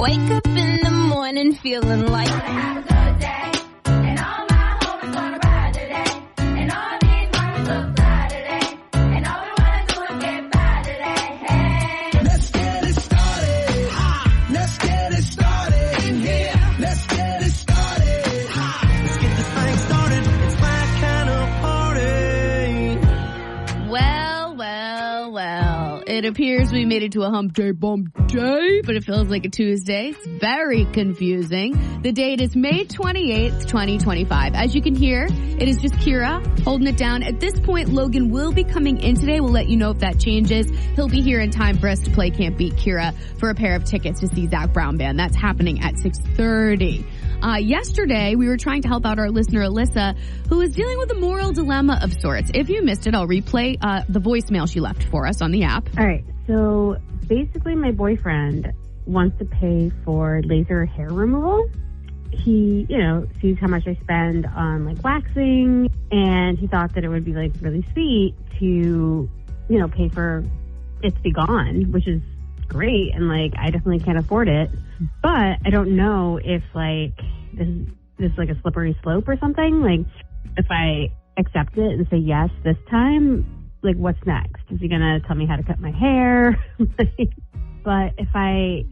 Wake up in the morning feeling like I have a good day. And all my homies wanna ride today. And all these mommies look fly today. And all we wanna do is get by today. Hey. Let's get it started. Let's get it started in here. Let's get it started. Let's get this thing started. It's my kind of party. Well. It appears we made it to a hump day bump day, but it feels like a Tuesday. It's very confusing. The date is May 28th, 2025. As you can hear, it is just Kira holding it down. At this point, Logan will be coming in today. We'll let you know if that changes. He'll be here in time for us to play Can't Beat Kira for a pair of tickets to see Zach Brown Band. That's happening at 6:30. Yesterday, we were trying to help out our listener, Alyssa, who is dealing with a moral dilemma of sorts. If you missed it, I'll replay the voicemail she left for us on the app. All right. So basically, my boyfriend wants to pay for laser hair removal. He, sees how much I spend on like waxing, and he thought that it would be like really sweet to, pay for it to be gone, which is great. And like, I definitely can't afford it, but I don't know if like this is like a slippery slope or something. Like if I accept it and say yes this time, like what's next? Is he gonna tell me how to cut my hair? But if I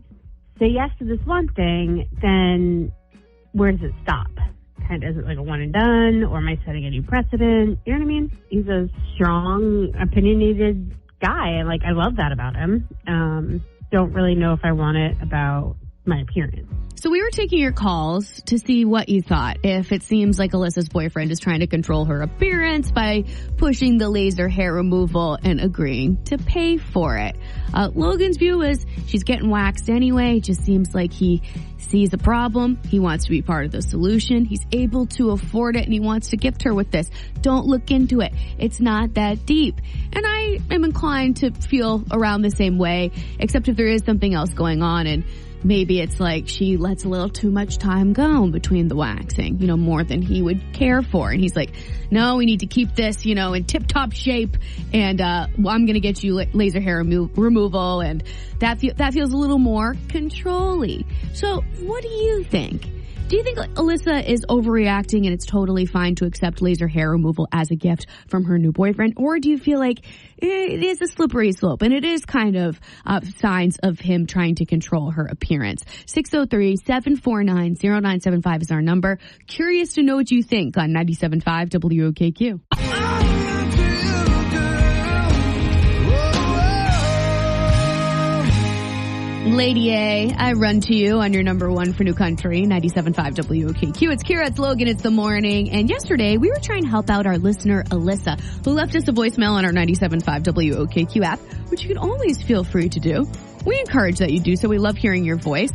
say yes to this one thing, then where does it stop? Kind of, is it like a one and done, or am I setting a new precedent? You know what I mean? He's a strong, opinionated guy, and like I love that about him. Don't really know if I want it about my appearance. So we were taking your calls to see what you thought. If it seems like Alyssa's boyfriend is trying to control her appearance by pushing the laser hair removal and agreeing to pay for it. Logan's view is she's getting waxed anyway. It just seems like he sees a problem. He wants to be part of the solution. He's able to afford it, and he wants to gift her with this. Don't look into it. It's not that deep. And I am inclined to feel around the same way, except if there is something else going on, and maybe it's like she lets a little too much time go between the waxing, more than he would care for. And he's like, no, we need to keep this, in tip-top shape. And I'm going to get you laser hair removal. And that feels a little more control-y. So what do you think? Do you think Alyssa is overreacting and it's totally fine to accept laser hair removal as a gift from her new boyfriend? Or do you feel like it is a slippery slope and it is kind of signs of him trying to control her appearance? 603-749-0975 is our number. Curious to know what you think on 97.5 WOKQ. Lady A, I run to you on your number one for New Country, 97.5 WOKQ. It's Kira, it's Logan, it's the morning. And yesterday, we were trying to help out our listener, Alyssa, who left us a voicemail on our 97.5 WOKQ app, which you can always feel free to do. We encourage that you do so. We love hearing your voice.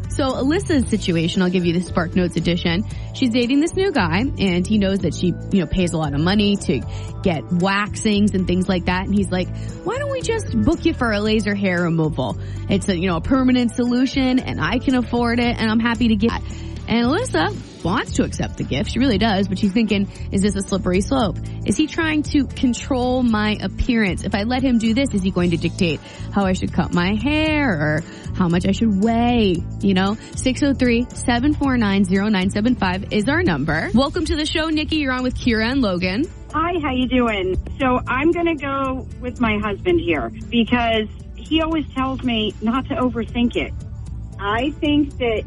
So Alyssa's situation, I'll give you the Spark Notes edition. She's dating this new guy, and he knows that she, pays a lot of money to get waxings and things like that. And he's like, why don't we just book you for a laser hair removal? It's a permanent solution, and I can afford it, and I'm happy to get it. And Alyssa wants to accept the gift. She really does, but she's thinking, is this a slippery slope? Is he trying to control my appearance? If I let him do this, is he going to dictate how I should cut my hair or how much I should weigh? 603-749-0975 is our number. Welcome to the show, Nikki. You're on with Kira and Logan. Hi, how you doing? So I'm going to go with my husband here because he always tells me not to overthink it. I think that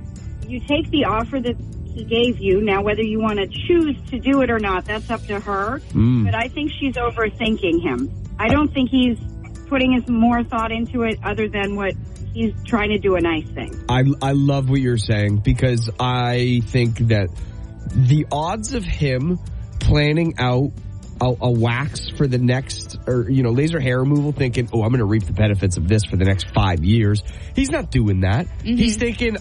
you take the offer that he gave you. Now, whether you want to choose to do it or not, that's up to her. But I think she's overthinking him. I don't think he's putting his more thought into it other than what he's trying to do a nice thing. I love what you're saying because I think that the odds of him planning out a wax for the next, or, laser hair removal, thinking, I'm going to reap the benefits of this for the next 5 years. He's not doing that. Mm-hmm. He's thinking,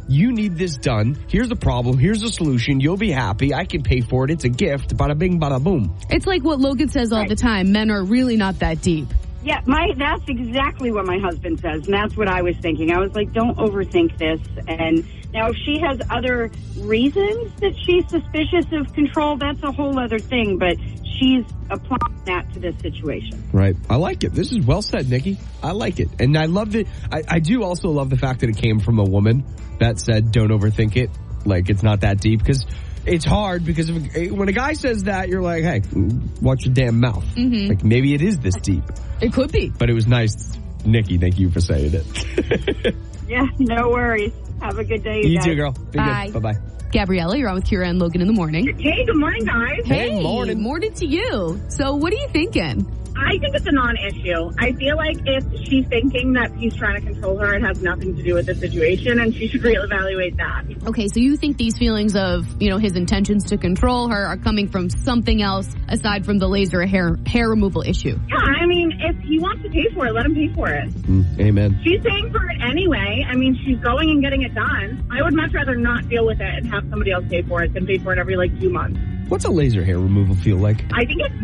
you need this done. Here's the problem. Here's the solution. You'll be happy. I can pay for it. It's a gift. Bada bing, bada boom. It's like what Logan says all the time. Men are really not that deep. Yeah, that's exactly what my husband says, and that's what I was thinking. I was like, don't overthink this. And now if she has other reasons that she's suspicious of control, that's a whole other thing. But she's applying that to this situation. Right. I like it. This is well said, Nikki. I like it. And I love it. I do also love the fact that it came from a woman that said, don't overthink it. Like, it's not that deep. Because it's hard because when a guy says that, you're like, hey, watch your damn mouth. Mm-hmm. Like, maybe it is this deep. It could be. But it was nice. Nikki, thank you for saying it. Yeah, no worries. Have a good day, you guys. too, girl. Be Bye. good. Bye-bye. Gabriella, you're on with Kira and Logan in the morning. Hey, good morning, guys. Hey, morning. Morning to you. So what are you thinking? I think it's a non-issue. I feel like if she's thinking that he's trying to control her, it has nothing to do with the situation, and she should reevaluate that. Okay, so you think these feelings of, his intentions to control her are coming from something else aside from the laser hair removal issue? Yeah, I mean, if he wants to pay for it, let him pay for it. Amen. She's paying for it anyway. I mean, she's going and getting it done. I would much rather not deal with it and have somebody else pay for it than pay for it every, 2 months. What's a laser hair removal feel like? I think it's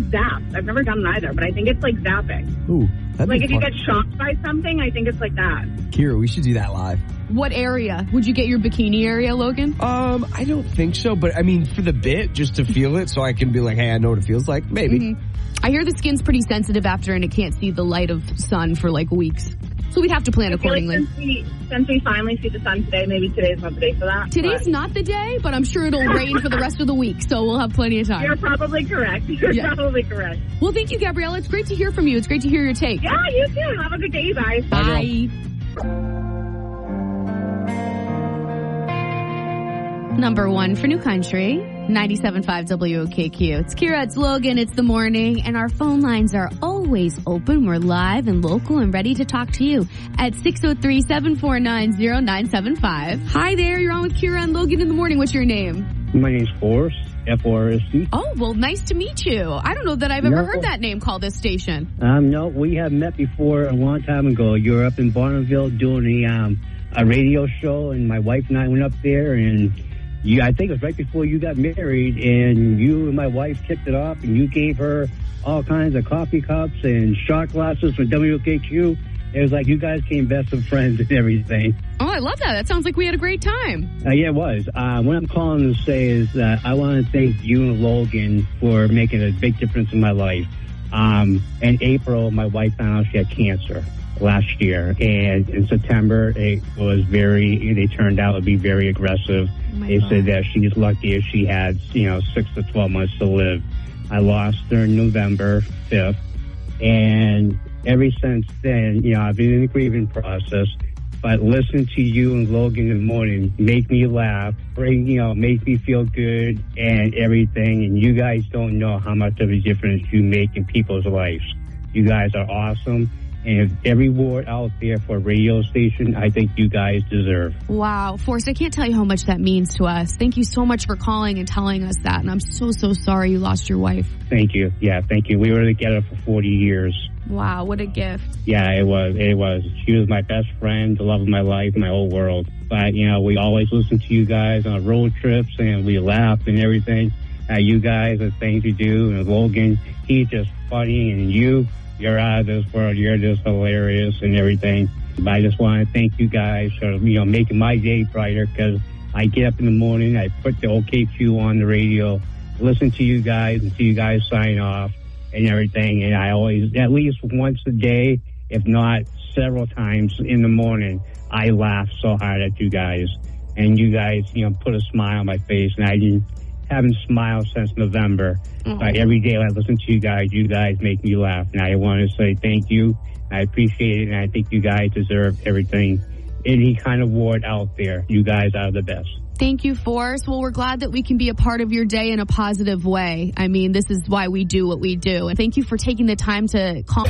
zapped. I've never done it either, but I think it's like zapping. Ooh, that'd be Like if you fun. get shocked by something, I think it's like that. Kira, we should do that live. What area? Would you get your bikini area, Logan? I don't think so, but I mean, for the bit, just to feel it so I can be like, hey, I know what it feels like. Maybe. Mm-hmm. I hear the skin's pretty sensitive after and it can't see the light of sun for weeks. So we'd have to plan I feel like accordingly. since we finally see the sun today, maybe today's not the day for that. Today's not the day, but I'm sure it'll rain for the rest of the week, so we'll have plenty of time. You're probably correct. You're probably correct. Well, thank you, Gabriella. It's great to hear from you. It's great to hear your take. Yeah, you too. Have a good day, you guys. Bye. Number 1 for New Country, 97.5 WOKQ. It's Kira, it's Logan, it's the morning, and our phone lines are always open. We're live and local and ready to talk to you at 603-749-0975. Hi there, you're on with Kira and Logan in the morning. What's your name? My name's Forrest, F-O-R-S-T. Oh, well, nice to meet you. I don't know that I've ever heard that name called this station. No, we have met before a long time ago. You were up in Bonneville doing a radio show, and my wife and I went up there, and I think it was right before you got married, and you and my wife kicked it off, and you gave her all kinds of coffee cups and shot glasses for WOKQ. It was like you guys became best of friends and everything. Oh, I love that. That sounds like we had a great time. Yeah, it was. What I'm calling to say is that I want to thank you and Logan for making a big difference in my life. In April, my wife found out she had cancer last year, and in September, they turned out to be very aggressive. They said that she's lucky if she had, 6 to 12 months to live. I lost her November 5th, and ever since then, I've been in the grieving process. But listen to you and Logan in the morning, make me laugh, make me feel good and everything. And you guys don't know how much of a difference you make in people's lives. You guys are awesome. And every award out there for a radio station, I think you guys deserve. Wow. Forrest, I can't tell you how much that means to us. Thank you so much for calling and telling us that. And I'm so, so sorry you lost your wife. Thank you. Yeah, thank you. We were together for 40 years. Wow, what a gift. Yeah, it was. She was my best friend, the love of my life, my whole world. But, we always listened to you guys on road trips, and we laughed and everything. You guys, the things you do, and Logan, he's just funny, and you're out of this world. You're just hilarious and everything. But I just want to thank you guys for, making my day brighter, because I get up in the morning, I put the WOKQ on the radio, listen to you guys and see you guys sign off and everything. And I always, at least once a day, if not several times in the morning, I laugh so hard at you guys. And you guys, put a smile on my face. And I haven't smiled since November. But every day I listen to you guys make me laugh. And I want to say thank you. I appreciate it. And I think you guys deserve everything, any kind of award out there. You guys are the best. Thank you, Forrest. Well, we're glad that we can be a part of your day in a positive way. I mean, this is why we do what we do. And thank you for taking the time to call.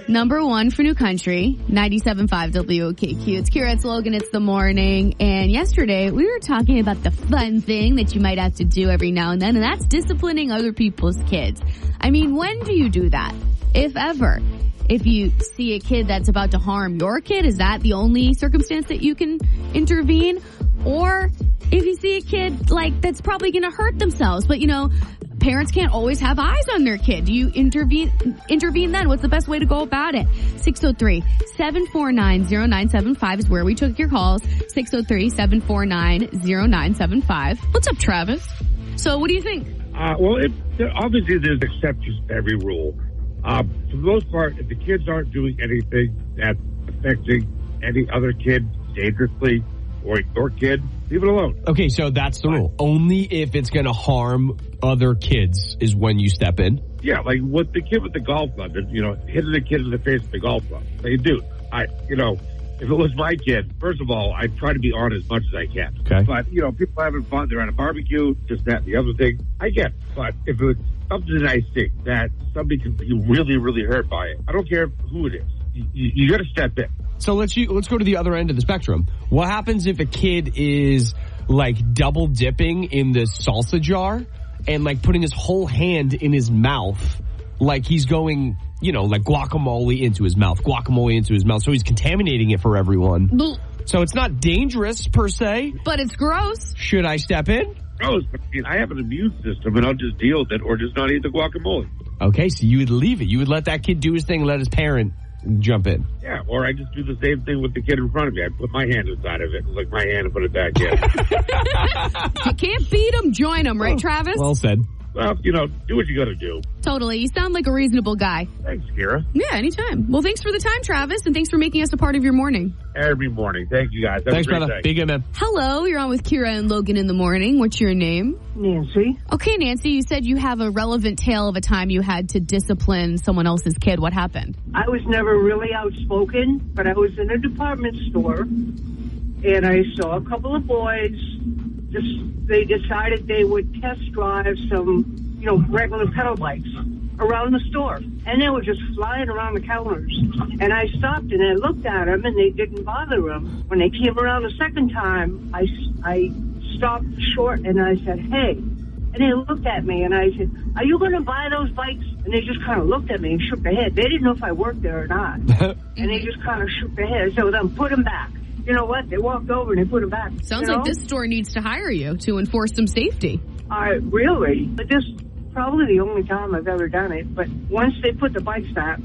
Number 1 for New Country, 97.5 WOKQ. It's Kira, it's Logan, it's the morning. And yesterday, we were talking about the fun thing that you might have to do every now and then, and that's disciplining other people's kids. I mean, when do you do that? If ever. If you see a kid that's about to harm your kid, is that the only circumstance that you can intervene? Or if you see a kid, that's probably going to hurt themselves, but, parents can't always have eyes on their kid. Do you intervene then? What's the best way to go about it? 603-749-0975 is where we took your calls. 603-749-0975. What's up, Travis? So what do you think? Obviously there's exceptions to every rule. For the most part, if the kids aren't doing anything that's affecting any other kid dangerously or your kid, leave it alone. Okay, so that's the rule. Only if it's going to harm other kids is when you step in. Yeah, like with the kid with the golf club, hitting the kid in the face with the golf club. Like, dude, if it was my kid, first of all, I'd try to be on as much as I can. Okay. But, people having fun, they're at a barbecue, just that, the other thing, I get it. But if it's something that I think that somebody can be really, really hurt by it, I don't care who it is. You got to step in. So let's go to the other end of the spectrum. What happens if a kid is like double dipping in the salsa jar and like putting his whole hand in his mouth, like he's going, like guacamole into his mouth. So he's contaminating it for everyone. So it's not dangerous per se. But it's gross. Should I step in? Gross, but I have an immune system and I'll just deal with it or just not eat the guacamole. Okay, so you would leave it. You would let that kid do his thing and let his parent jump in. Yeah, or I just do the same thing with the kid in front of me. I put my hand inside of it, lick my hand and put it back in. You can't beat them, join them, right, Travis? Well said. Well, do what you got to do. Totally. You sound like a reasonable guy. Thanks, Kira. Yeah, anytime. Well, thanks for the time, Travis, and thanks for making us a part of your morning. Every morning. Thank you, guys. Have Thanks, a great brother. day. Be good, man. Hello, you're on with Kira and Logan in the morning. What's your name? Nancy. Okay, Nancy, you said you have a relevant tale of a time you had to discipline someone else's kid. What happened? I was never really outspoken, but I was in a department store, and I saw a couple of boys. They decided they would test drive some, regular pedal bikes around the store. And they were just flying around the counters. And I stopped and I looked at them, and they didn't bother them. When they came around the second time, I stopped short and I said, hey. And they looked at me and I said, are you going to buy those bikes? And they just kind of looked at me and shook their head. They didn't know if I worked there or not. And they just kind of shook their head. So then put them back. You know what? They walked over and they put them back. Sounds like this store needs to hire you to enforce some safety. Really? But this is probably the only time I've ever done it. But once they put the bikes back,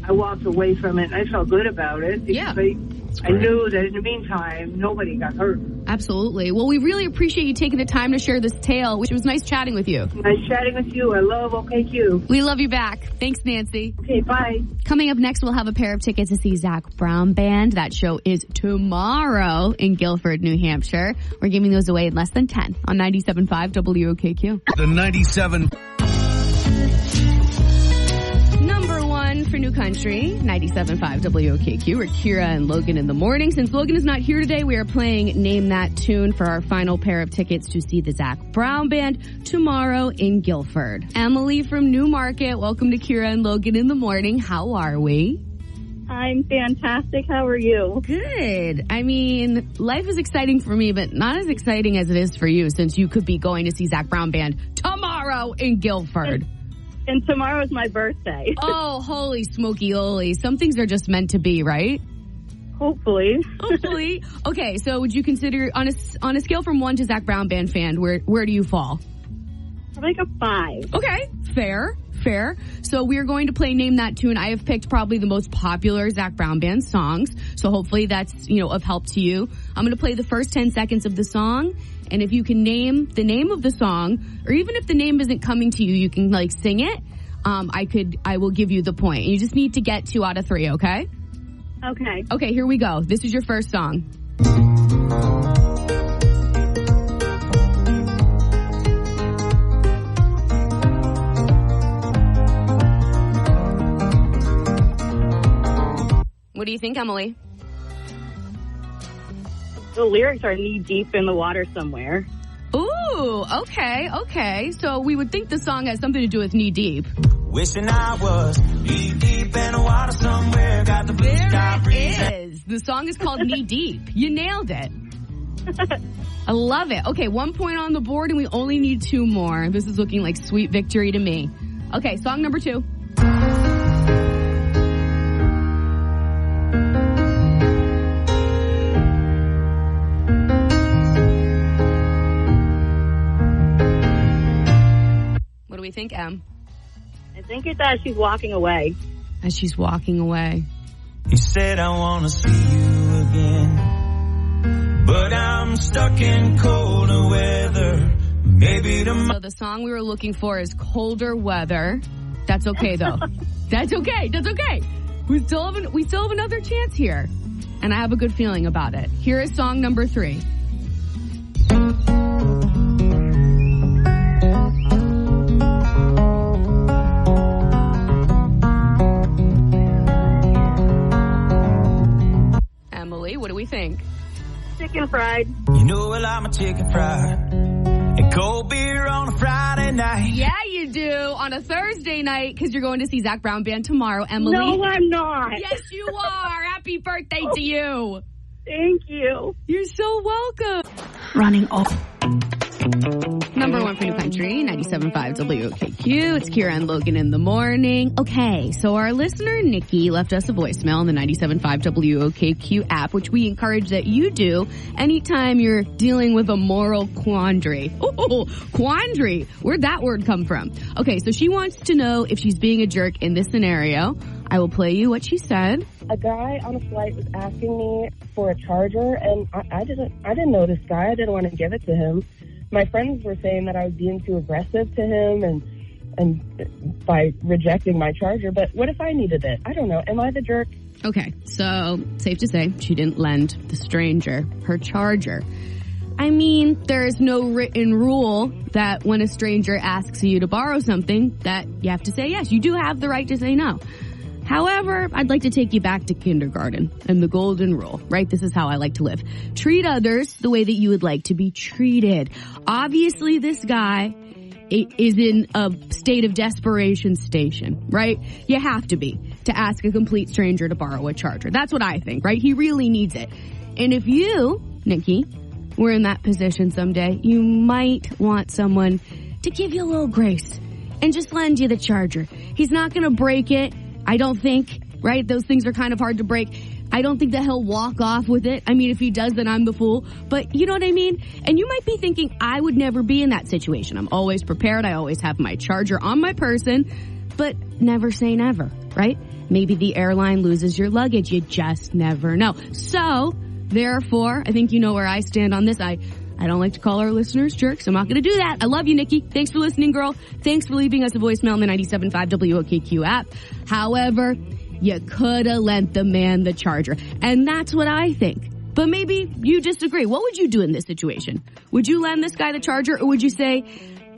I walked away from it and I felt good about it. Yeah. I knew that in the meantime, nobody got hurt. Absolutely. Well, we really appreciate you taking the time to share this tale, which was nice chatting with you. Nice chatting with you. I love WOKQ. We love you back. Thanks, Nancy. Okay, bye. Coming up next, we'll have a pair of tickets to see Zach Brown Band. That show is tomorrow in Guilford, New Hampshire. We're giving those away in less than 10 on 97.5 WOKQ. The 97. Number one for New Country, 97.5 WOKQ. We're Kira and Logan in the morning. Since Logan is not here today, we are playing Name That Tune for our final pair of tickets to see the Zach Brown Band tomorrow in Guilford. Emily from Newmarket, welcome to Kira and Logan in the morning. How are we? I'm fantastic. How are you? Good. I mean, life is exciting for me, but not as exciting as it is for you, since you could be going to see Zach Brown Band tomorrow in Guilford. And tomorrow is my birthday. Oh, holy smoky oly. Some things are just meant to be, right? Hopefully. Hopefully. Okay, so would you consider, on a scale from 1 to Zach Brown Band fan, where do you fall? I'm like a 5. Okay, fair. So we're going to play Name That Tune. I have picked probably the most popular Zach Brown Band songs. So hopefully that's, of help to you. I'm going to play the first 10 seconds of the song. And if you can name the name of the song, or even if the name isn't coming to you, you can sing it. I will give you the point. You just need to get 2 out of 3, okay? Okay. Okay, here we go. This is your first song. What do you think, Emily? The lyrics are knee deep in the water somewhere. Ooh, okay. So we would think the song has something to do with knee deep. Wishing I was knee deep in the water somewhere. Got the blue sky breeze. There it is. The song is called Knee Deep. You nailed it. I love it. Okay, 1 point on the board, and we only need 2 more. This is looking like sweet victory to me. Okay, song number 2. What do we you think, Em? I think it's as she's walking away. As she's walking away. You said I want to see you again, but I'm stuck in colder weather. Maybe So the song we were looking for is Colder Weather. That's okay, though. That's okay. That's okay. We still have another chance here. And I have a good feeling about it. Here is song number 3. Emily, what do we think? Chicken fried. You know well I'm a chicken fried and cold beer on a Friday night. Yeah, you do. On a Thursday night, because you're going to see Zach Brown Band tomorrow, Emily. No, I'm not. Yes, you are. Happy birthday to you. Thank you. You're so welcome. Running off. Number 1 for New Country, 97.5 WOKQ. It's Kira and Logan in the morning. Okay, so our listener, Nikki, left us a voicemail on the 97.5 WOKQ app, which we encourage that you do anytime you're dealing with a moral quandary. Oh, quandary. Where'd that word come from? Okay, so she wants to know if she's being a jerk in this scenario. I will play you what she said. A guy on a flight was asking me for a charger, and I didn't know this guy. I didn't want to give it to him. My friends were saying that I was being too aggressive to him and by rejecting my charger. But what if I needed it? I don't know. Am I the jerk? Okay, so safe to say she didn't lend the stranger her charger. I mean, there is no written rule that when a stranger asks you to borrow something that you have to say yes. You do have the right to say no. However, I'd like to take you back to kindergarten and the golden rule, right? This is how I like to live. Treat others the way that you would like to be treated. Obviously, this guy is in a state of desperation station, right? You have to be to ask a complete stranger to borrow a charger. That's what I think, right? He really needs it. And if you, Nikki, were in that position someday, you might want someone to give you a little grace and just lend you the charger. He's not going to break it. I don't think, right? Those things are kind of hard to break. I don't think that he'll walk off with it. I mean, if he does, then I'm the fool. But you know what I mean? And you might be thinking, I would never be in that situation. I'm always prepared. I always have my charger on my person. But never say never, right? Maybe the airline loses your luggage. You just never know. So, therefore, I think you know where I stand on this. I don't like to call our listeners jerks. I'm not going to do that. I love you, Nikki. Thanks for listening, girl. Thanks for leaving us a voicemail on the 97.5 WOKQ app. However, you could have lent the man the charger. And that's what I think. But maybe you disagree. What would you do in this situation? Would you lend this guy the charger, or would you say,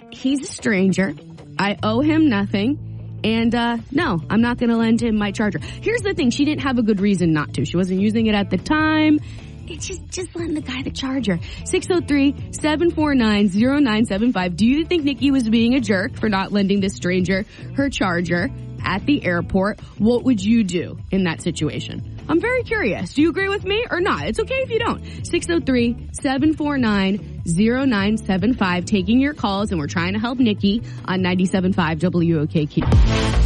he's a stranger, I owe him nothing, and no, I'm not going to lend him my charger. Here's the thing. She didn't have a good reason not to. She wasn't using it at the time. It's just lend the guy the charger. 603-749-0975. Do you think Nikki was being a jerk for not lending this stranger her charger at the airport? What would you do in that situation? I'm very curious. Do you agree with me or not? It's okay if you don't. 603-749-0975. Taking your calls, and we're trying to help Nikki on 97.5 WOKQ.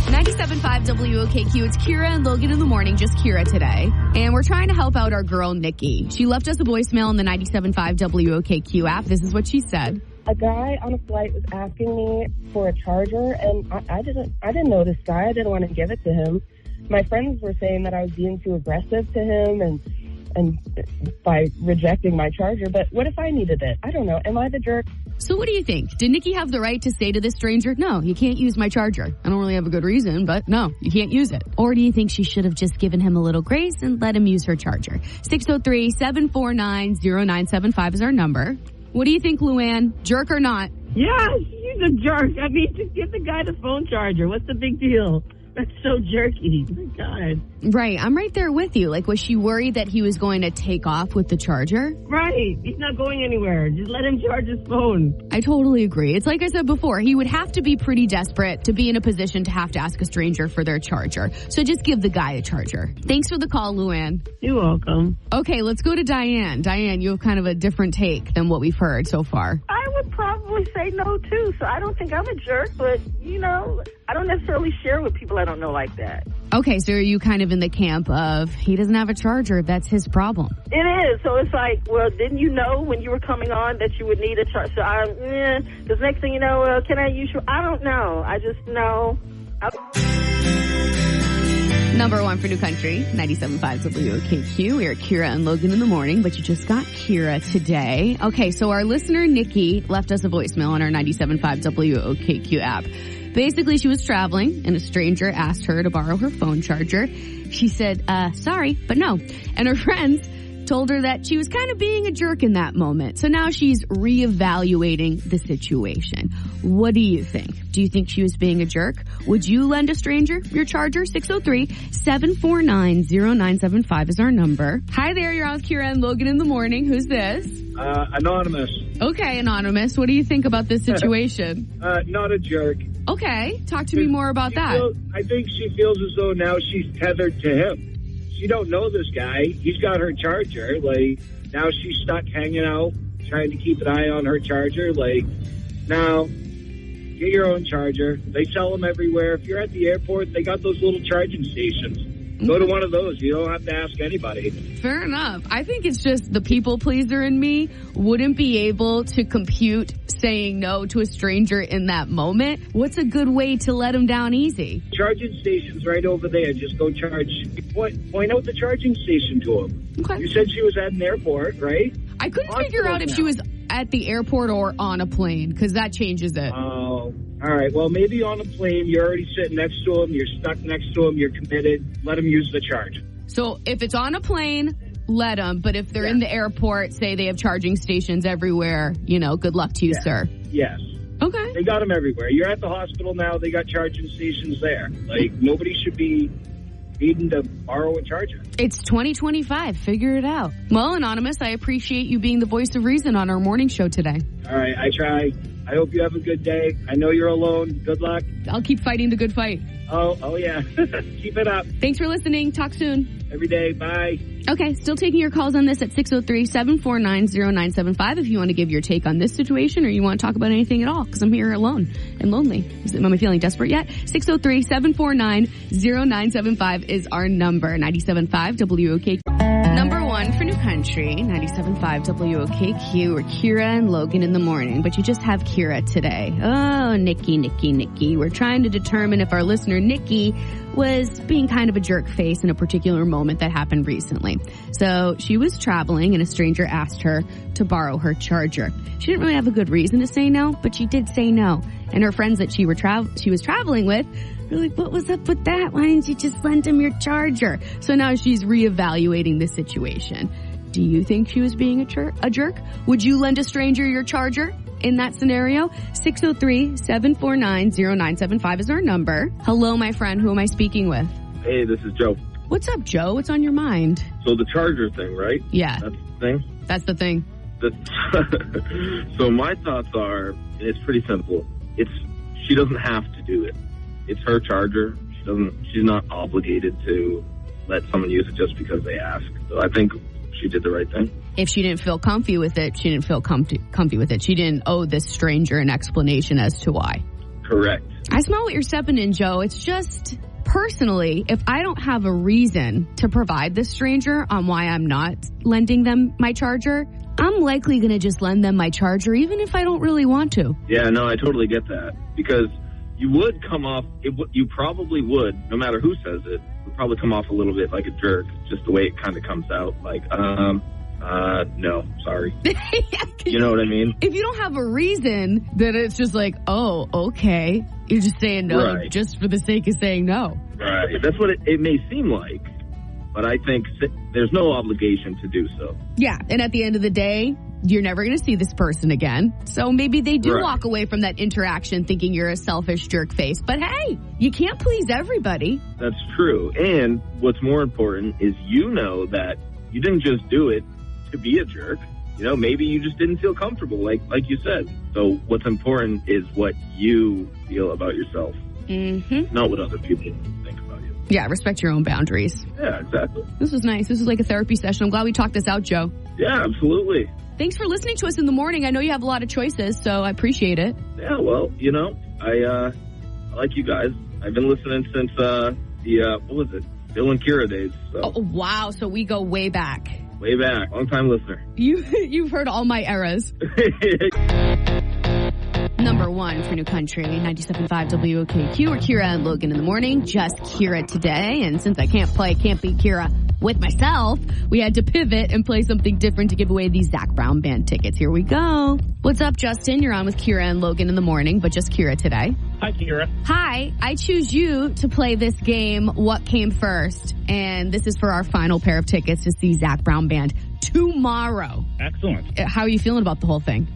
97.5 WOKQ. It's Kira and Logan in the morning. Just Kira today. And we're trying to help out our girl, Nikki. She left us a voicemail on the 97.5 WOKQ app. This is what she said. A guy on a flight was asking me for a charger, and I didn't know this guy. I didn't want to give it to him. My friends were saying that I was being too aggressive to him and by rejecting my charger. But what if I needed it? I don't know. Am I the jerk? So what do you think? Did Nikki have the right to say to this stranger, no, you can't use my charger? I don't really have a good reason, but no, you can't use it. Or do you think she should have just given him a little grace and let him use her charger? 603-749-0975 is our number. What do you think, Luann? Jerk or not? Yes, he's a jerk. I mean, just give the guy the phone charger. What's the big deal? That's so jerky. Oh my God. Right. I'm right there with you. Like, was she worried that he was going to take off with the charger? Right. He's not going anywhere. Just let him charge his phone. I totally agree. It's like I said before, he would have to be pretty desperate to be in a position to have to ask a stranger for their charger. So just give the guy a charger. Thanks for the call, Luann. You're welcome. Okay, let's go to Diane. Diane, you have kind of a different take than what we've heard so far. I would probably say no, too. So I don't think I'm a jerk, but, you know, I don't necessarily share with people I don't know like that. Okay, so are you kind of in the camp of he doesn't have a charger, that's his problem? It is. So it's like, well, didn't you know when you were coming on that you would need a charger? So because next thing you know, can I use your... I don't know. I just know. Number one for New Country, 97.5 WOKQ. We are Kira and Logan in the morning, but you just got Kira today. Okay, so our listener, Nikki, left us a voicemail on our 97.5 WOKQ app. Basically, she was traveling, and a stranger asked her to borrow her phone charger. She said, sorry, but no. And her friends told her that she was kind of being a jerk in that moment. So now she's reevaluating the situation. What do you think? Do you think she was being a jerk? Would you lend a stranger your charger? 603-749-0975 is our number. Hi there, you're on with Kira and Logan in the morning. Who's this? Anonymous. Okay, Anonymous. What do you think about this situation? Not a jerk. Okay, talk to me more about that. I think she feels as though now she's tethered to him. She don't know this guy. He's got her charger. Like, now she's stuck hanging out, trying to keep an eye on her charger. Like, now, get your own charger. They sell them everywhere. If you're at the airport, they got those little charging stations. Go to one of those. You don't have to ask anybody. Fair enough. I think it's just the people pleaser in me wouldn't be able to compute saying no to a stranger in that moment. What's a good way to let them down easy? Charging station's right over there. Just go charge. Point out the charging station to them. Okay. You said she was at an airport, right? I couldn't figure out if she was at the airport or on a plane, because that changes it. Oh, all right. Well, maybe on a plane, you're already sitting next to him, you're stuck next to him, you're committed. Let him use the charge. So if it's on a plane, let them. But if they're in the airport, say they have charging stations everywhere, good luck to you, sir. Yes. Okay. They got them everywhere. You're at the hospital now, they got charging stations there. Like, nobody should be needing to borrow a charger. It's 2025. Figure it out. Well, Anonymous, I appreciate you being the voice of reason on our morning show today. All right, I try. I hope you have a good day. I know you're alone. Good luck. I'll keep fighting the good fight. Oh yeah. Keep it up. Thanks for listening. Talk soon. Every day. Bye. Okay, still taking your calls on this at 603-749-0975 if you want to give your take on this situation or you want to talk about anything at all, because I'm here alone and lonely. Am I feeling desperate yet? 603-749-0975 is our number. 97.5 WOKQ. Number one for New Country, 97.5 WOKQ. We're Kira and Logan in the morning, but you just have Kira today. Oh, Nikki. We're trying to determine if our listener, Nikki, was being kind of a jerk face in a particular moment that happened recently. So she was traveling and a stranger asked her to borrow her charger. She didn't really have a good reason to say no, but she did say no. And her friends that she was traveling with were like, what was up with that? Why didn't you just lend him your charger? So now she's reevaluating the situation. Do you think she was being a jerk? Would you lend a stranger your charger? In that scenario, 603-749-0975 is our number. Hello, my friend. Who am I speaking with? Hey, this is Joe. What's up, Joe? What's on your mind? So the charger thing, right? Yeah. That's the thing? That's the thing. So my thoughts are, it's pretty simple. She doesn't have to do it. It's her charger. She's not obligated to let someone use it just because they ask. So I think she did the right thing. If she didn't feel comfy with it, she didn't feel comfy with it. She didn't owe this stranger an explanation as to why. Correct. I smell what you're stepping in, Joe. It's just, personally, if I don't have a reason to provide this stranger on why I'm not lending them my charger, I'm likely going to just lend them my charger, even if I don't really want to. Yeah, no, I totally get that. Because you would come off, you probably would, no matter who says it, would probably come off a little bit like a jerk, just the way it kind of comes out. Like, no, sorry. You know what I mean? If you don't have a reason, then it's just like, oh, okay. You're just saying no just for the sake of saying no. Right. That's what it may seem like. But I think there's no obligation to do so. Yeah. And at the end of the day, you're never going to see this person again. So maybe they do walk away from that interaction thinking you're a selfish jerk face. But hey, you can't please everybody. That's true. And what's more important is that you didn't just do it to be a jerk. Maybe you just didn't feel comfortable, like you said. So what's important is what you feel about yourself, not what other people think about you. Yeah, respect your own boundaries. Yeah, exactly. This was nice. This was like a therapy session. I'm glad we talked this out, Joe. Yeah, absolutely. Thanks for listening to us in the morning. I know you have a lot of choices, so I appreciate it. Yeah, well, I like you guys. I've been listening since the the, what was it? Bill and Kira days. So. Oh, wow. So we go way back. Way back. Long time listener. You've heard all my eras. Number one for New Country, 97.5 WOKQ, or Kira and Logan in the morning. Just Kira today. And since I can't Beat Kira with myself, we had to pivot and play something different to give away these Zac Brown Band tickets. Here we go. What's up, Justin? You're on with Kira and Logan in the morning, but just Kira today. Hi, Kira. Hi. I choose you to play this game, What Came First? And this is for our final pair of tickets to see Zac Brown Band tomorrow. Excellent. How are you feeling about the whole thing?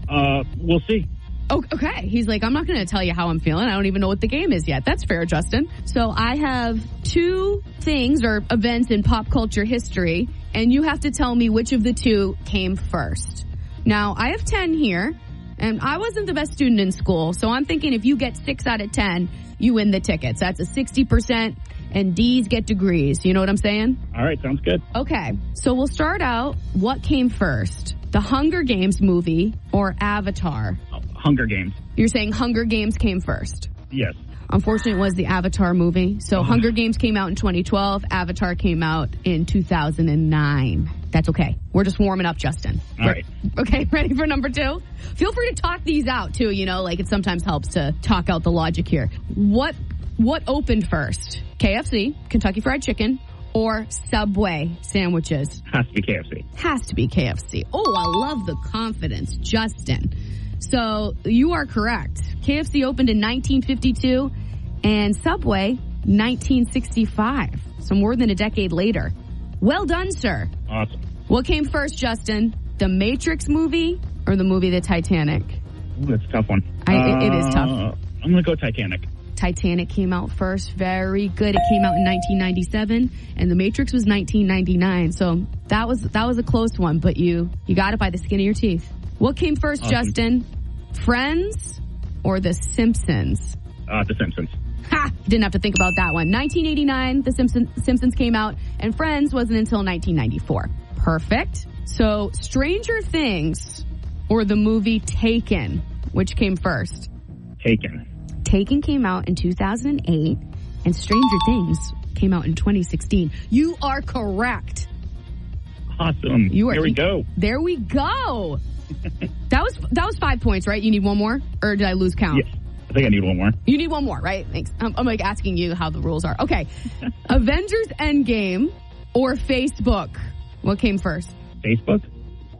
We'll see. Oh, okay. He's like, I'm not going to tell you how I'm feeling. I don't even know what the game is yet. That's fair, Justin. So I have two things or events in pop culture history, and you have to tell me which of the two came first. Now, I have 10 here, and I wasn't the best student in school, so I'm thinking if you get 6 out of 10, you win the tickets. That's a 60%, and D's get degrees. You know what I'm saying? All right, sounds good. Okay, so we'll start out. What came first? The Hunger Games movie or Avatar? Hunger Games. You're saying Hunger Games came first? Yes. Unfortunately, it was the Avatar movie. So Hunger Games came out in 2012. Avatar came out in 2009. That's okay. We're just warming up, Justin. All right. Okay, ready for number two? Feel free to talk these out, too. You know, like it sometimes helps to talk out the logic here. What opened first? KFC, Kentucky Fried Chicken, or Subway sandwiches? Has to be KFC. Has to be KFC. Oh, I love the confidence, Justin. So you are correct. KFC opened in 1952 and Subway 1965. So more than a decade later. Well done, sir. Awesome. What came first, Justin? The Matrix movie or the movie The Titanic? Ooh, that's a tough one. It is tough. I'm going to go Titanic. Titanic came out first. Very good. It came out in 1997 and The Matrix was 1999. So that was a close one, but you got it by the skin of your teeth. What came first, Awesome. Justin? Friends or The Simpsons? The Simpsons. Ha! Didn't have to think about that one. 1989, The Simpsons came out, and Friends wasn't until 1994. Perfect. So, Stranger Things or the movie Taken, which came first? Taken. Taken came out in 2008, and Stranger Things came out in 2016. You are correct. Awesome. There we go. There we go. That was 5 points, right? You need one more? Or did I lose count? Yes. I think I need one more. You need one more, right? Thanks. I'm like asking you how the rules are. Okay. Avengers Endgame or Facebook? What came first? Facebook.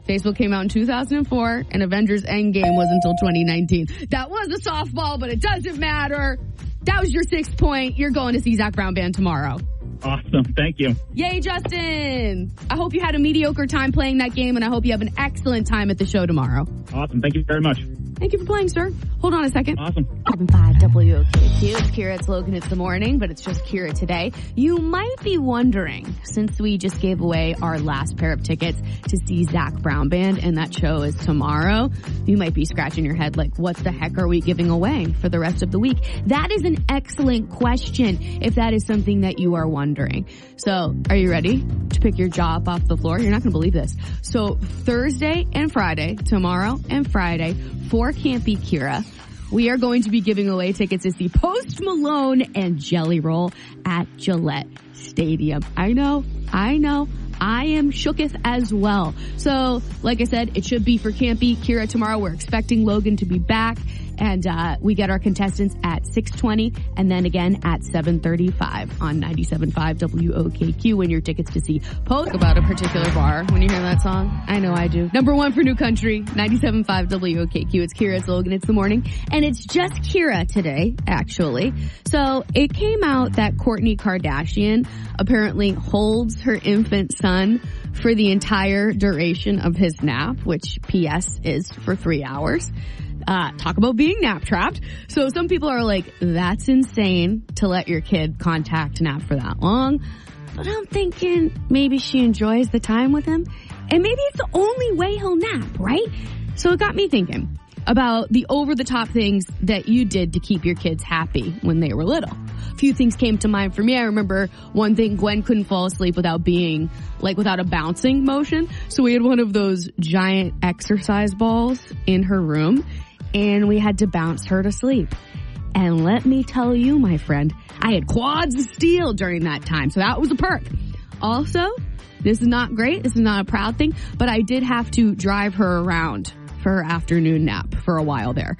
Facebook came out in 2004 and Avengers Endgame was until 2019. That was a softball, but it doesn't matter. That was your 6 point. You're going to see Zac Brown Band tomorrow. Awesome. Thank you. Yay, Justin. I hope you had a mediocre time playing that game, and I hope you have an excellent time at the show tomorrow. Awesome. Thank you very much. Thank you for playing, sir. Hold on a second. Awesome. 5 WOKQ. It's Kira, it's Logan, it's the morning, but it's just Kira today. You might be wondering, since we just gave away our last pair of tickets to see Zac Brown Band, and that show is tomorrow, you might be scratching your head like, what the heck are we giving away for the rest of the week? That is an excellent question, if that is something that you are wondering. So, are you ready to pick your jaw up off the floor? You're not going to believe this. So, Thursday and Friday, tomorrow and Friday, for Can't Beat Kira, we are going to be giving away tickets to see Post Malone and Jelly Roll at Gillette Stadium. I know. I am shooketh as well. So, like I said, it should be for Can't Beat Kira tomorrow. We're expecting Logan to be back. And we get our contestants at 6:20 and then again at 7:35 on 97.5 WOKQ. Win your tickets to see Post about a particular bar when you hear that song. I know I do. Number one for New Country, 97.5 WOKQ. It's Kira, it's Logan, it's the morning. And it's just Kira today, actually. So it came out that Kourtney Kardashian apparently holds her infant son for the entire duration of his nap, which PS is for 3 hours. Talk about being nap trapped. So some people are like, that's insane to let your kid contact nap for that long. But I'm thinking maybe she enjoys the time with him. And maybe it's the only way he'll nap, right? So it got me thinking about the over-the-top things that you did to keep your kids happy when they were little. A few things came to mind for me. I remember one thing, Gwen couldn't fall asleep without being, like, without a bouncing motion. So we had one of those giant exercise balls in her room, and we had to bounce her to sleep. And let me tell you, my friend, I had quads of steel during that time. So that was a perk. Also, this is not great. This is not a proud thing, but I did have to drive her around for her afternoon nap for a while there,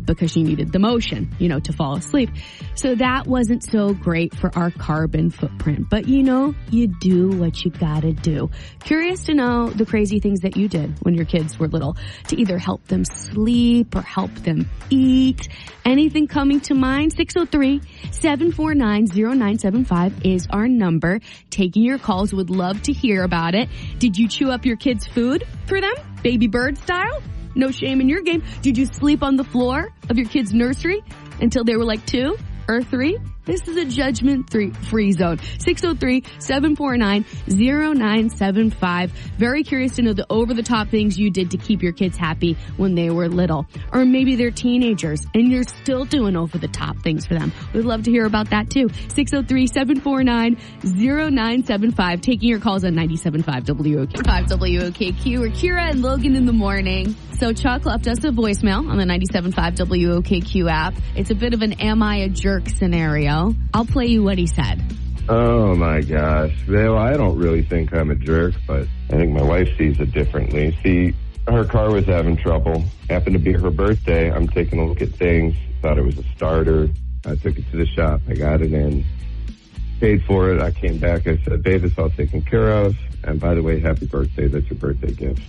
because she needed the motion, to fall asleep. So that wasn't so great for our carbon footprint. But you do what you gotta do. Curious to know the crazy things that you did when your kids were little to either help them sleep or help them eat. Anything coming to mind? 603-749-0975 is our number. Taking your calls. Would love to hear about it. Did you chew up your kids' food for them? Baby bird style? No shame in your game. Did you sleep on the floor of your kids' nursery until they were like 2 or 3? This is a judgment-free zone. 603-749-0975. Very curious to know the over-the-top things you did to keep your kids happy when they were little. Or maybe they're teenagers and you're still doing over-the-top things for them. We'd love to hear about that too. 603-749-0975. Taking your calls on 97.5 WOKQ. 5 WOKQ. We're Kira and Logan in the morning. So Chuck left us a voicemail on the 97.5 WOKQ app. It's a bit of an am I a jerk scenario. I'll play you what he said. Oh my gosh. Well, I don't really think I'm a jerk, but I think my wife sees it differently. See, her car was having trouble. Happened to be her birthday. I'm taking a look at things. Thought it was a starter. I took it to the shop. I got it in. Paid for it. I came back. I said, babe, it's all taken care of. And by the way, happy birthday. That's your birthday gift.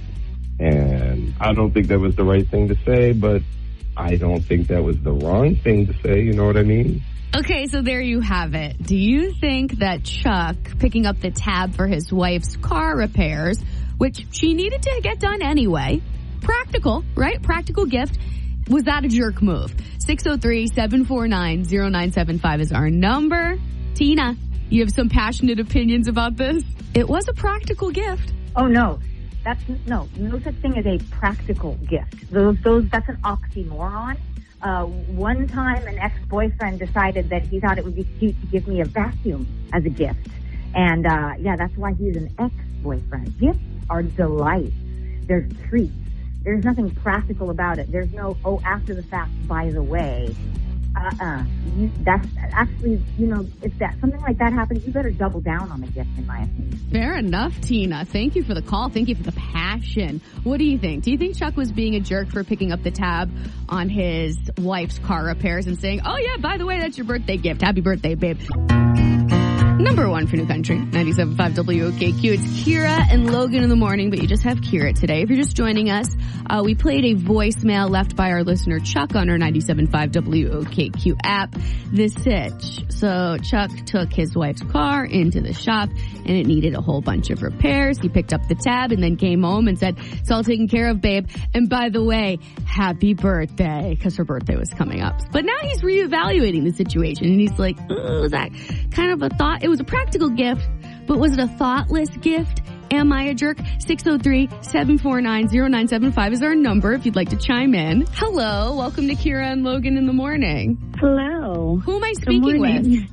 And I don't think that was the right thing to say, but I don't think that was the wrong thing to say. You know what I mean? Okay, so there you have it. Do you think that Chuck picking up the tab for his wife's car repairs, which she needed to get done anyway, practical, right? Practical gift. Was that a jerk move? 603-749-0975 is our number. Tina, you have some passionate opinions about this? It was a practical gift. Oh, no. That's no such thing as a practical gift. That's an oxymoron. One time an ex-boyfriend decided that he thought it would be cute to give me a vacuum as a gift. And, that's why he's an ex-boyfriend. Gifts are delight. They're treats. There's nothing practical about it. There's no, after the fact, by the way. That's actually, if something like that happens, you better double down on the gift, in my opinion. Fair enough, Tina. Thank you for the call. Thank you for the passion. What do you think? Do you think Chuck was being a jerk for picking up the tab on his wife's car repairs and saying, oh yeah, by the way, that's your birthday gift. Happy birthday, babe. Number one for New Country, 97.5 WOKQ. It's Kira and Logan in the morning, but you just have Kira today. If you're just joining us, we played a voicemail left by our listener Chuck on our 97.5 WOKQ app. The sitch. So Chuck took his wife's car into the shop and it needed a whole bunch of repairs. He picked up the tab and then came home and said, it's all taken care of, babe. And by the way, happy birthday, because her birthday was coming up. But now he's reevaluating the situation and he's like, was that kind of a thought? It was a practical gift, but was it a thoughtless gift? Am I a jerk? 603-749-0975 is our number if you'd like to chime in. Hello. Welcome to Kira and Logan in the morning. Hello. Who am I speaking with?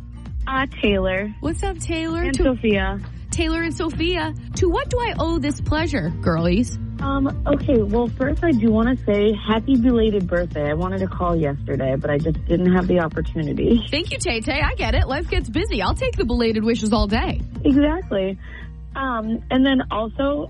Taylor. What's up, Taylor? And Sophia. Taylor and Sophia. To what do I owe this pleasure, girlies? Okay, well, first I do want to say happy belated birthday. I wanted to call yesterday, but I just didn't have the opportunity. Thank you, Tay-Tay. I get it. Life gets busy. I'll take the belated wishes all day. Exactly. And then also,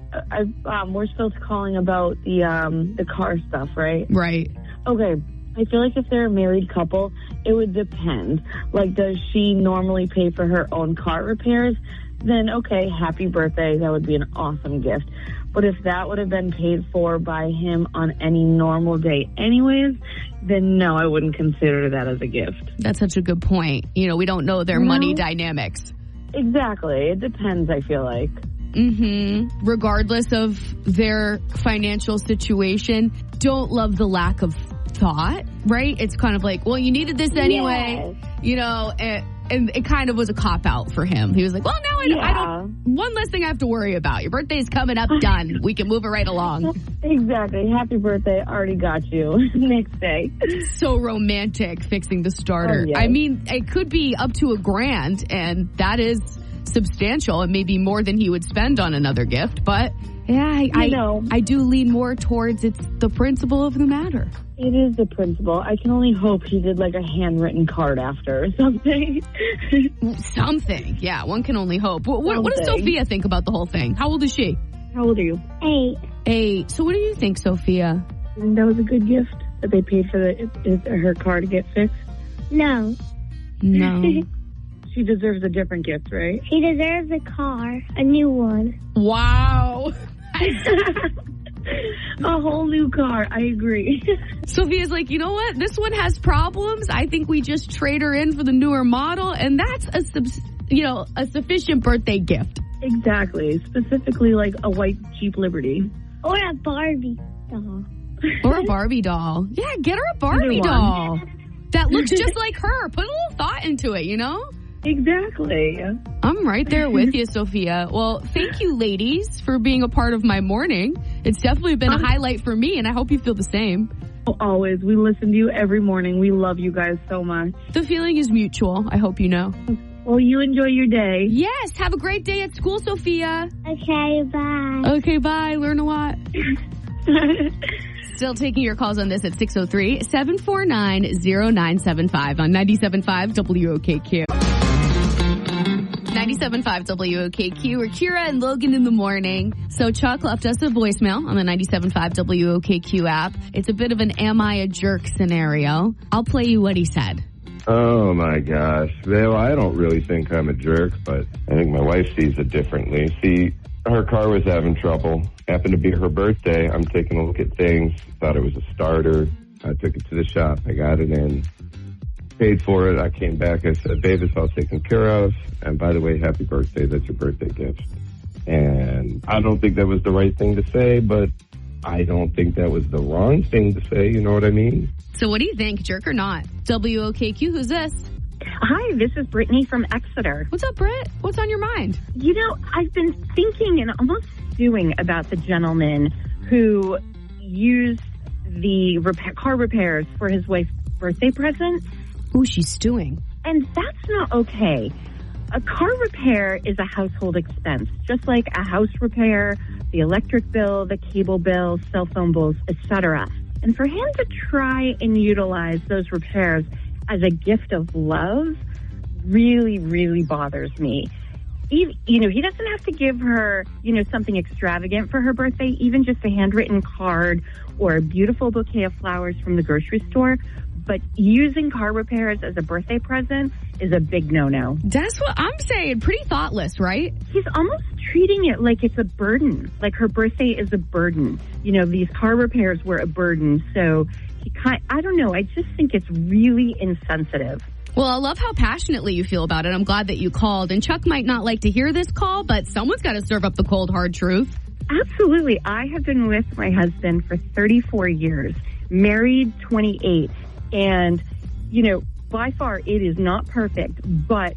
we're still calling about the car stuff, right? Right. Okay. I feel like if they're a married couple, it would depend. Like, does she normally pay for her own car repairs? Then, okay, happy birthday. That would be an awesome gift. But if that would have been paid for by him on any normal day anyways, then no, I wouldn't consider that as a gift. That's such a good point. We don't know their money dynamics. Exactly. It depends, I feel like. Mm-hmm. Regardless of their financial situation, don't love the lack of thought, right? It's kind of like, well, you needed this anyway, and it kind of was a cop-out for him. He was like, well, now I don't, one less thing I have to worry about. Your birthday's coming up, done. We can move it right along. Exactly. Happy birthday. Already got you. Next day. So romantic, fixing the starter. Oh, yes. I mean, it could be up to $1,000, and that is substantial and maybe more than he would spend on another gift, but Yeah, You know. I do lean more towards it's the principle of the matter. It is the principle. I can only hope he did like a handwritten card after or something. Something. Yeah, one can only hope. What does Something. Sophia think about the whole thing? How old is she? How old are you? 8. So what do you think, Sophia? And that was a good gift that they paid for her car to get fixed. No. No. She deserves a different gift, right? She deserves a car, a new one. Wow. A whole new car. I agree. Sophia's like, you know what? This one has problems. I think we just trade her in for the newer model, and that's a sufficient birthday gift. Exactly. Specifically like a white Jeep Liberty. Or a Barbie doll. Or a Barbie doll. Yeah, get her a Barbie Either one. doll. That looks just like her. Put a little thought into it, you know? Exactly. I'm right there with you, Sophia. Well, thank you, ladies, for being a part of my morning. It's definitely been a highlight for me, and I hope you feel the same. Always. We listen to you every morning. We love you guys so much. The feeling is mutual. I hope you know. Well, you enjoy your day. Yes. Have a great day at school, Sophia. Okay, bye. Okay, bye. Learn a lot. Still taking your calls on this at 603-749-0975 on 97.5 WOKQ. 97.5 WOKQ. We're Kira and Logan in the morning. So Chuck left us a voicemail on the 97.5 WOKQ app. It's a bit of an am I a jerk scenario. I'll play you what he said. Oh my gosh. Well, I don't really think I'm a jerk, but I think my wife sees it differently. See, her car was having trouble. Happened to be her birthday. I'm taking a look at things. Thought it was a starter. I took it to the shop. I got it in. Paid for it. I came back. I said, babe, it's all taken care of. And by the way, happy birthday. That's your birthday gift. And I don't think that was the right thing to say, but I don't think that was the wrong thing to say. You know what I mean? So what do you think, jerk or not? WOKQ, who's this? Hi, this is Brittany from Exeter. What's up, Britt? What's on your mind? You know, I've been thinking and almost stewing about the gentleman who used the car repairs for his wife's birthday present. Ooh, she's stewing. And that's not okay. A car repair is a household expense, just like a house repair, the electric bill, the cable bill, cell phone bills, etc. And for him to try and utilize those repairs as a gift of love really, really bothers me. He doesn't have to give her, something extravagant for her birthday, even just a handwritten card or a beautiful bouquet of flowers from the grocery store. But using car repairs as a birthday present is a big no-no. That's what I'm saying. Pretty thoughtless, right? He's almost treating it like it's a burden, like her birthday is a burden. These car repairs were a burden. So I don't know. I just think it's really insensitive. Well, I love how passionately you feel about it. I'm glad that you called. And Chuck might not like to hear this call, but someone's got to serve up the cold, hard truth. Absolutely. I have been with my husband for 34 years, married 28. And, by far it is not perfect, but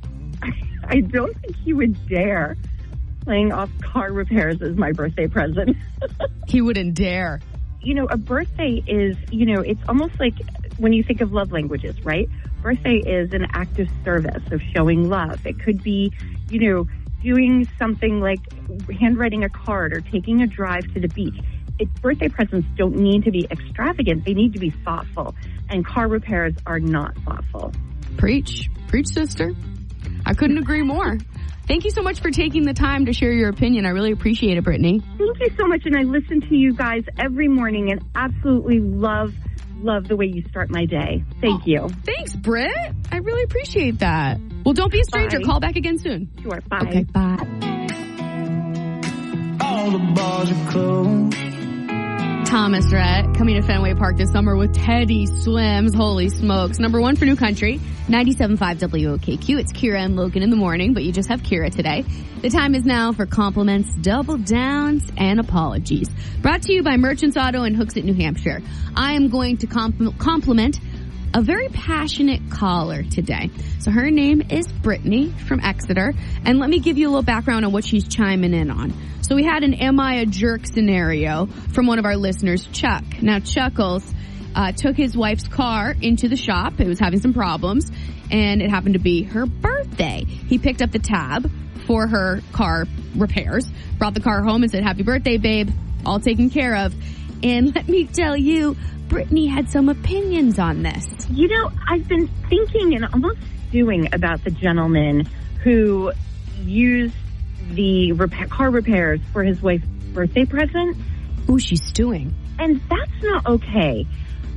I don't think he would dare playing off car repairs as my birthday present. He wouldn't dare. A birthday is, it's almost like when you think of love languages, right? Birthday is an act of service, of showing love. It could be, doing something like handwriting a card or taking a drive to the beach. Birthday presents don't need to be extravagant. They need to be thoughtful. And car repairs are not thoughtful. Preach. Preach, sister. I couldn't agree more. Thank you so much for taking the time to share your opinion. I really appreciate it, Brittany. Thank you so much. And I listen to you guys every morning and absolutely love the way you start my day. Thank you. Thanks, Britt. I really appreciate that. Well, don't be a stranger. Bye. Call back again soon. Sure. Bye. Okay, bye. All the bars are closed. Thomas Rhett coming to Fenway Park this summer with Teddy Swims. Holy smokes. Number 1 for New Country, 97.5 WOKQ. It's Kira and Logan in the morning, but you just have Kira today. The time is now for compliments, double downs, and apologies. Brought to you by Merchants Auto in Hooksett, New Hampshire. I am going to compliment a very passionate caller today. So her name is Brittany from Exeter. And let me give you a little background on what she's chiming in on. So we had an am I a jerk scenario from one of our listeners, Chuck. Now, Chuckles took his wife's car into the shop. It was having some problems, and it happened to be her birthday. He picked up the tab for her car repairs, brought the car home and said, "Happy birthday, babe, all taken care of." And let me tell you, Brittany had some opinions on this. You know, I've been thinking and almost stewing about the gentleman who used the car repairs for his wife's birthday present. Ooh, she's stewing. And that's not okay.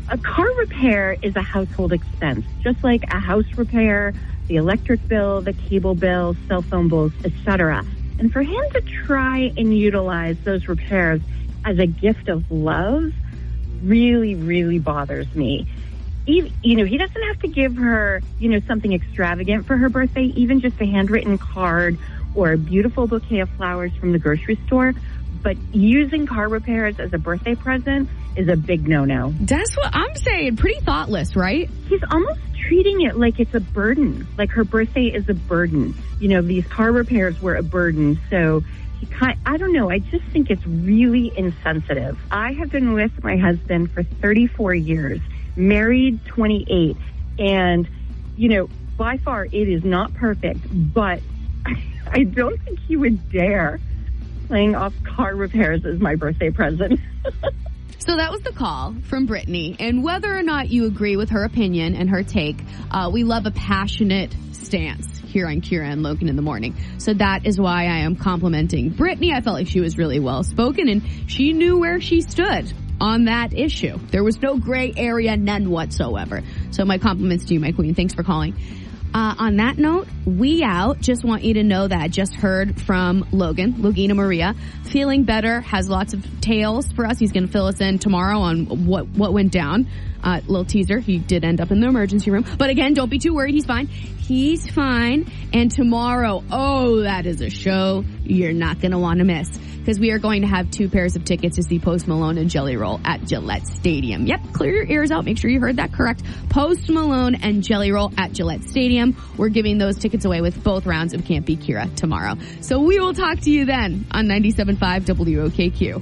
A car repair is a household expense, just like a house repair, the electric bill, the cable bill, cell phone bills, etc. And for him to try and utilize those repairs as a gift of love really, really bothers me. He doesn't have to give her, something extravagant for her birthday, even just a handwritten card or a beautiful bouquet of flowers from the grocery store. But using car repairs as a birthday present is a big no-no. That's what I'm saying. Pretty thoughtless, right? He's almost treating it like it's a burden, like her birthday is a burden. These car repairs were a burden, so I don't know. I just think it's really insensitive. I have been with my husband for 34 years, married 28, and, by far it is not perfect, but I don't think he would dare playing off car repairs as my birthday present. So that was the call from Brittany, and whether or not you agree with her opinion and her take, we love a passionate stance here on Kira and Logan in the morning. So that is why I am complimenting Brittany. I felt like she was really well spoken, and she knew where she stood on that issue. There was no gray area, none whatsoever. So my compliments to you, my queen. Thanks for calling. On that note, we out. Just want you to know that I just heard from Logina Maria, feeling better, has lots of tales for us. He's going to fill us in tomorrow on what went down. Little teaser, he did end up in the emergency room. But again, don't be too worried. He's fine. He's fine. And tomorrow, that is a show you're not going to want to miss, because we are going to have 2 pairs of tickets to see Post Malone and Jelly Roll at Gillette Stadium. Yep, clear your ears out. Make sure you heard that correct. Post Malone and Jelly Roll at Gillette Stadium. We're giving those tickets away with both rounds of Can't Be Kira tomorrow. So we will talk to you then on 97.5 WOKQ.